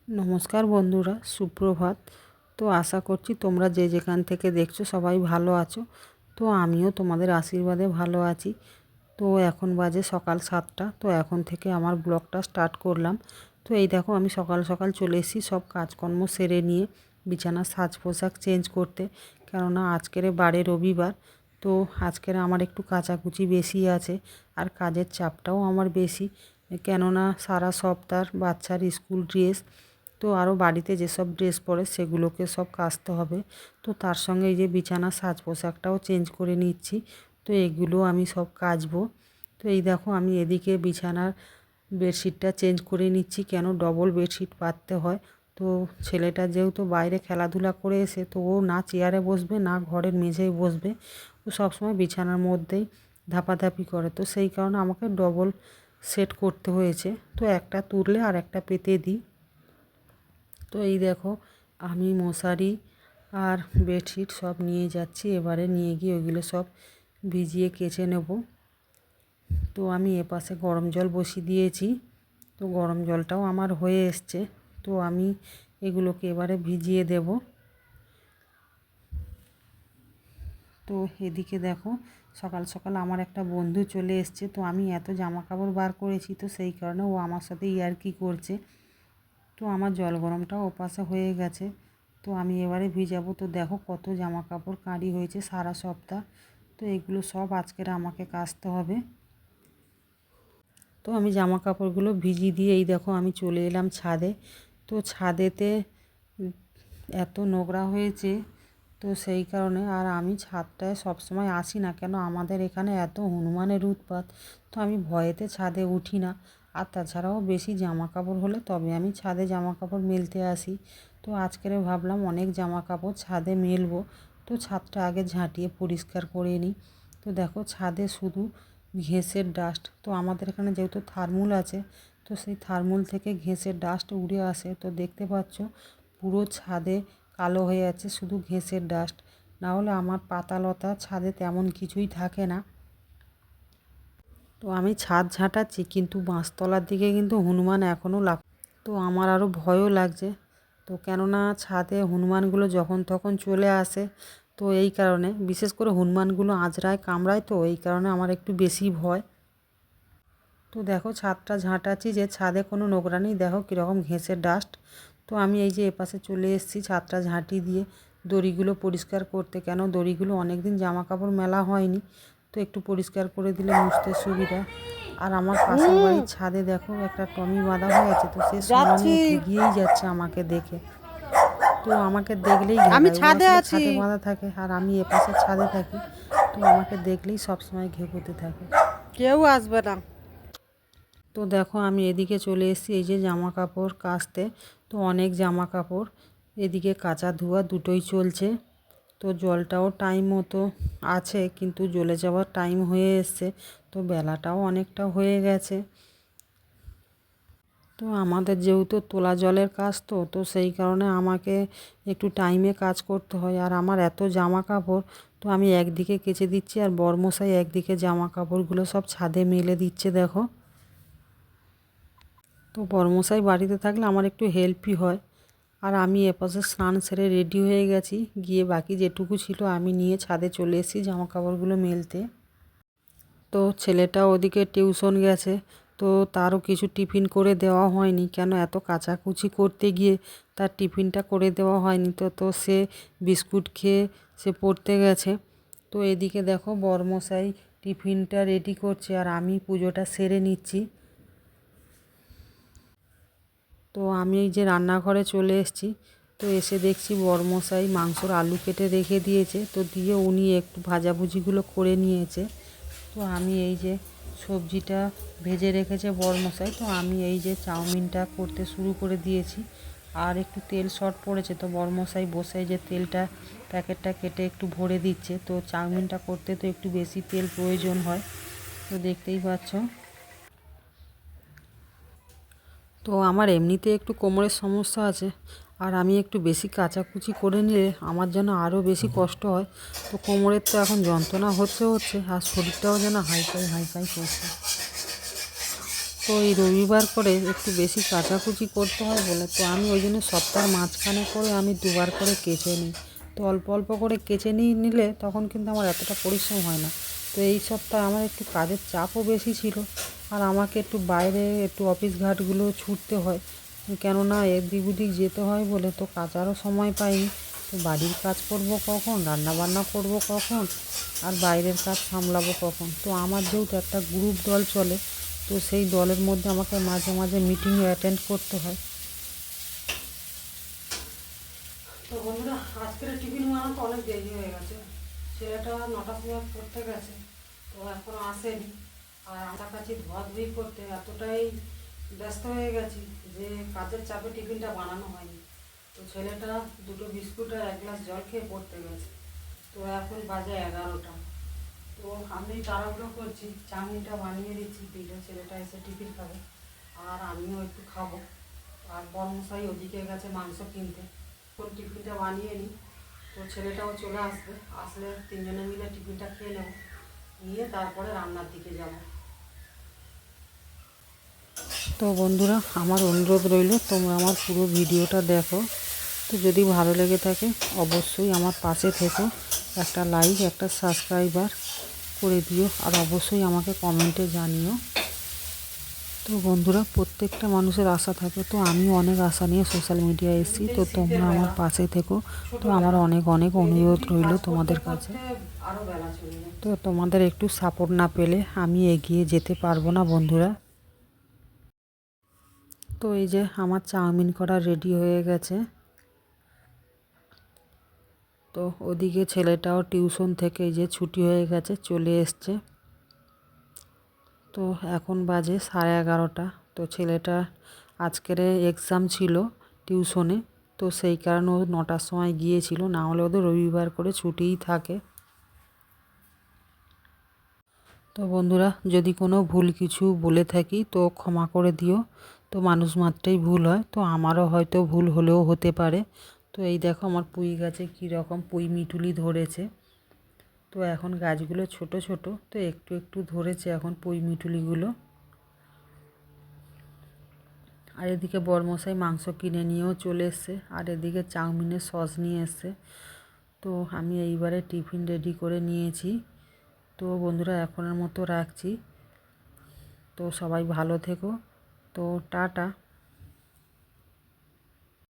নমস্কার বন্ধুরা, সুপ্রভাত। তো আশা করছি তোমরা যে যেখান থেকে দেখছো সবাই ভালো আছো। তো আমিও তোমাদের আশীর্বাদে ভালো আছি। তো এখন বাজে সকাল 7টা। তো এখন থেকে আমার ব্লগটা স্টার্ট করলাম। তো এই দেখো আমি সকাল সকাল চলে এসেছি সব কাজকর্ম সেরে নিয়ে বিছানার সাজ পোশাক চেঞ্জ করতে, কেননা আজকের বারে রবিবার। তো আজকের আমার একটু কাচাকুচি বেশি আছে আর কাজের চাপটাও আমার বেশি, কেননা সারা সপ্তাহ বাচ্চার স্কুল ড্রেস, তো আরও বাড়িতে যেসব ড্রেস পরে সেগুলোকে সব কাচতে হবে। তো তার সঙ্গে এই যে বিছানার সাজ পোশাকটাও চেঞ্জ করে নিচ্ছি। তো এগুলো আমি সব কাচবো। তো এই দেখো আমি এদিকে বিছানার বেডশিটটা চেঞ্জ করে নিচ্ছি, কেন ডবল বেডশিট পাততে হয়। তো ছেলেটা যেহেতু বাইরে খেলাধুলা করে এসে, তো ও না চেয়ারে বসবে না ঘরের মেঝেয় বসবে, ও সবসময় বিছানার মধ্যেই ধাপাধাপি করে। তো সেই কারণে আমাকে ডবল সেট করতে হয়েছে। তো একটা তুললে আর একটা পেতে দিই। তো এই দেখো আমি মশারি আর বেডশিট সব নিয়ে যাচ্ছি, এবারে নিয়ে গিয়ে ওইগুলো সব ভিজিয়ে কেচে নেব। তো আমি এপাশে গরম জল বসিয়ে দিয়েছি। তো গরম জলটাও আমার হয়ে এসছে। তো আমি এগুলোকে এবারে ভিজিয়ে দেব। তো এদিকে দেখো সকাল সকাল আমার একটা বন্ধু চলে এসছে। তো আমি এত জামা কাপড় বার করেছি, তো সেই কারণে ও আমার সাথে ইয়ার্কি করছে। তো আমার জল গরমটাও ওপাশে হয়ে গেছে। তো আমি এবারে ভিজাবো। তো দেখো কত জামা কাপড় কাঁড়ি হয়েছে সারা সপ্তাহ। তো এগুলো সব আজকের আমাকে কাচতে হবে। তো আমি জামা কাপড়গুলো ভিজিয়ে দিয়ে এই দেখো আমি চলে এলাম ছাদে। তো ছাদেতে এত নোংরা হয়েছে, তো সেই কারণে আর আমি ছাদটায় সবসময় আসি না, কেন আমাদের এখানে এত হনুমানের উৎপাত। তো আমি ভয়েতে ছাদে উঠি না। আর তাছাড়াও বেশি জামা কাপড় হলে তবে আমি ছাদে জামা কাপড় মেলতে আসি। তো আজকেরে ভাবলাম অনেক জামা কাপড় ছাদে মেলবো। তো ছাদটা আগে ঝাঁটিয়ে পরিষ্কার করে নিই। তো দেখো ছাদে শুধু ঘেঁষের ডাস্ট। তো আমাদের এখানে যেহেতু থার্মোল আছে, তো সেই থার্মোল থেকে ঘেঁষের ডাস্ট উড়ে আসে। তো দেখতে পাচ্ছ পুরো ছাদে কালো হয়ে যাচ্ছে শুধু ঘেঁষের ডাস্ট। না হলে আমার পাতালতা ছাদে তেমন কিছুই থাকে না। তো আমি ছাদ ঝাঁটাচ্ছি, কিন্তু বাঁশতলার দিকে কিন্তু হনুমান এখনও তো আমার আরও ভয়ও লাগছে। তো কেননা ছাদে হনুমানগুলো যখন তখন চলে আসে। তো এই কারণে বিশেষ করে হনুমানগুলো আঁচড়ায় কামড়ায়, তো এই কারণে আমার একটু বেশি ভয়। তো দেখো ছাদটা ঝাঁটাচ্ছি যে ছাদে কোনো নোংরা নেই, দেখো কীরকম ঘেঁষের ডাস্ট। তো আমি এই যে এপাশে চলে এসেছি ছাদটা ঝাঁটি দিয়ে দড়িগুলো পরিষ্কার করতে, কেন দড়িগুলো অনেক দিন জামা কাপড় মেলা হয়নি। তো একটু পরিষ্কার করে দিলে মুছতে সুবিধা। আর আমার পাশের বাড়ির ছাদে দেখো একটা টমি বাঁধা হয়ে আছে। তো সে সমানে এগিয়েই যাচ্ছে আমাকে দেখে। তো আমাকে দেখলেই আমি ঘেরায়। ও ছাদে আসলে আছি। ছাদে বাঁধা থাকে আর আমি এপাশে ছাদে থাকি। তো আমাকে দেখলেই সবসময় ঘেঁপুতে থাকে। কেউ আসবে না। তো দেখো আমি এদিকে চলে এসেছি এই যে জামা কাপড় কাচতে। তো অনেক জামা কাপড় এদিকে কাচা ধোয়া দুটোই চলছে। তো জলটাও টাইম মতো আছে, কিন্তু জ্বলে যাওয়ার টাইম হয়ে এসছে। তো বেলাটাও অনেকটা হয়ে গেছে। তো আমাদের যেহেতু তোলা জলের কাজ, তো তো সেই কারণে আমাকে একটু টাইমে কাজ করতে হয়। আর আমার এত জামা কাপড়, তো আমি একদিকে কেচে দিচ্ছি আর বরমশাই একদিকে জামা কাপড়গুলো সব ছাদে মেলে দিচ্ছে দেখো। তো বরমশাই বাড়িতে থাকলে আমার একটু হেল্পই হয়। আর আমি এপাশে স্নান সেরে রেডি হয়ে গেছি, গিয়ে বাকি যেটুকু ছিল আমি নিয়ে ছাদে চলে এসেছি জামা কাপড়গুলো মেলতে। তো ছেলেটা ওদিকে টিউশন গেছে। তো তারও কিছু টিফিন করে দেওয়া হয়নি, কেন এত কাচাকুচি করতে গিয়ে তার টিফিনটা করে দেওয়া হয়নি। তো তো সে বিস্কুট খেয়ে সে পড়তে গেছে। তো এদিকে দেখো বরমশাই টিফিনটা রেডি করছে আর আমি পুজোটা সেরে নিচ্ছি। তো আমি এই যে রান্নাঘরে চলে এসেছি। তো এসে দেখছি বরমশাই মাংসর আলু কেটে রেখে দিয়েছে, তো দিয়ে উনি একটু ভাজাভুজিগুলো করে নিয়েছে। তো আমি এই যে সবজিটা ভেজে রেখেছে বরমশাই, তো আমি এই যে চাউমিনটা করতে শুরু করে দিয়েছি। আর একটু তেল শর্ট পড়েছে, তো বরমশাই বসে যে তেলটা প্যাকেটটা কেটে একটু ভরে দিচ্ছে। তো চাউমিনটা করতে তো একটু বেশি তেল প্রয়োজন হয়, তো দেখতেই পাচ্ছ। তো আমার এমনিতে একটু কোমরের সমস্যা আছে, আর আমি একটু বেশি কাচাকুচি করে নিলে আমার যেন আরও বেশি কষ্ট হয়। তো কোমরের তো এখন যন্ত্রণা হচ্ছে আর শরীরটাও যেন হাইপাই হাইপাই করছে। তো এই রবিবার করে একটু বেশি কাচাকুচি করতে হয় বলে তো আমি ওই জন্য সপ্তাহের মাঝখানে করে আমি দুবার করে কেচে নিই। তো অল্প অল্প করে কেচে নিলে তখন কিন্তু আমার এতটা পরিশ্রম হয় না। তো এই সপ্তাহে আমার একটু কাজের চাপও বেশি ছিল, আর আমাকে একটু বাইরে একটু অফিস ঘাটগুলো ছুটতে হয়, কেননা এদিক ওদিক যেতে হয় বলে তো কাচারও সময় পাইনি। তো বাড়ির কাজ করব কখন, রান্নাবান্না করব কখন, আর বাইরের কাজ সামলাবো কখন। তো আমার যেহেতু একটা গ্রুপ দল চলে, তো সেই দলের মধ্যে আমাকে মাঝে মাঝে মিটিং অ্যাটেন্ড করতে হয়। তো বন্ধুরা, আজকের টিফিন বানাতে অনেক দেরি হয়ে গেছে। ছেলেটা 9টার সময় পড়তে গেছে, তো এখনও আসেনি। আর আমার কাছে ধোয়াধুয়ি করতে এতটাই ব্যস্ত হয়ে গেছি যে কাজের চাপে টিফিনটা বানানো হয়নি। তো ছেলেটা 2টো বিস্কুট আর 1 গ্লাস জল খেয়ে পড়তে গেছে। তো এখন বাজে 11টা। তো আমি তাড়াহুড়ো করছি, চাউমিনটা বানিয়ে দিচ্ছি, দিলে ছেলেটা এসে টিফিন খাবে আর আমিও একটু খাবো। আর বড়মশাই ওদিকে গেছে মাংস কিনতে। এখন টিফিনটা বানিয়ে নিই, তো ছেলেটাও চলে আসবে, আসলে 3জনে মিলে টিফিনটা খেয়ে নেব, নিয়ে তারপরে রান্নার দিকে যাব। তো বন্ধুরা, আমার অনুরোধ রইল তোমরা আমার পুরো ভিডিওটা দেখো। তো যদি ভালো লেগে থাকে অবশ্যই আমার পাশে থেকো, একটা লাইক একটা সাবস্ক্রাইবার করে দিও, আর অবশ্যই আমাকে কমেন্টে জানিও। তো বন্ধুরা, প্রত্যেকটা মানুষের আশা থাকে, তো আমি অনেক আশা নিয়ে সোশ্যাল মিডিয়ায় এসেছি, তো তোমরা আমার পাশে থেকো। তো আমার অনেক অনেক অনুরোধ রইল তোমাদের কাছে। তো তোমাদের একটু সাপোর্ট না পেলে আমি এগিয়ে যেতে পারবো না বন্ধুরা। তো এই যে আমার চাউমিন করা রেডি হয়ে গেছে। তো ওদিকে ছেলেটাও টিউশন থেকে এই যে ছুটি হয়ে গেছে, চলে এসছে। তো এখন বাজে 11:30। তো ছেলেটা আজকের এক্সাম ছিল টিউশনে, তো সেই কারণে ও 9টার সময় গিয়েছিল, না হলে ওদের রবিবার করে ছুটিই থাকে। তো বন্ধুরা, যদি কোনো ভুল কিছু বলে থাকি তো ক্ষমা করে দিও। তো মানুষ মাত্রই ভুল হয়, তো আমারও হয়তো ভুল হলেও হতে পারে। তো এই দেখো আমার পুঁই গাছে কীরকম পুঁই মিটুলি ধরেছে। তো এখন গাছগুলো ছোট ছোট, তো একটু একটু ধরেছে এখন পুঁই মিটুলিগুলো। আর এদিকে বরমশাই মাংস কিনে নিয়েও চলে এসছে, আর এদিকে চাউমিনের সস নিয়ে এসছে। তো আমি এইবারে টিফিন রেডি করে নিয়েছি। তো বন্ধুরা, এখনের মতো রাখছি। তো সবাই ভালো থেকো। তো টাটা।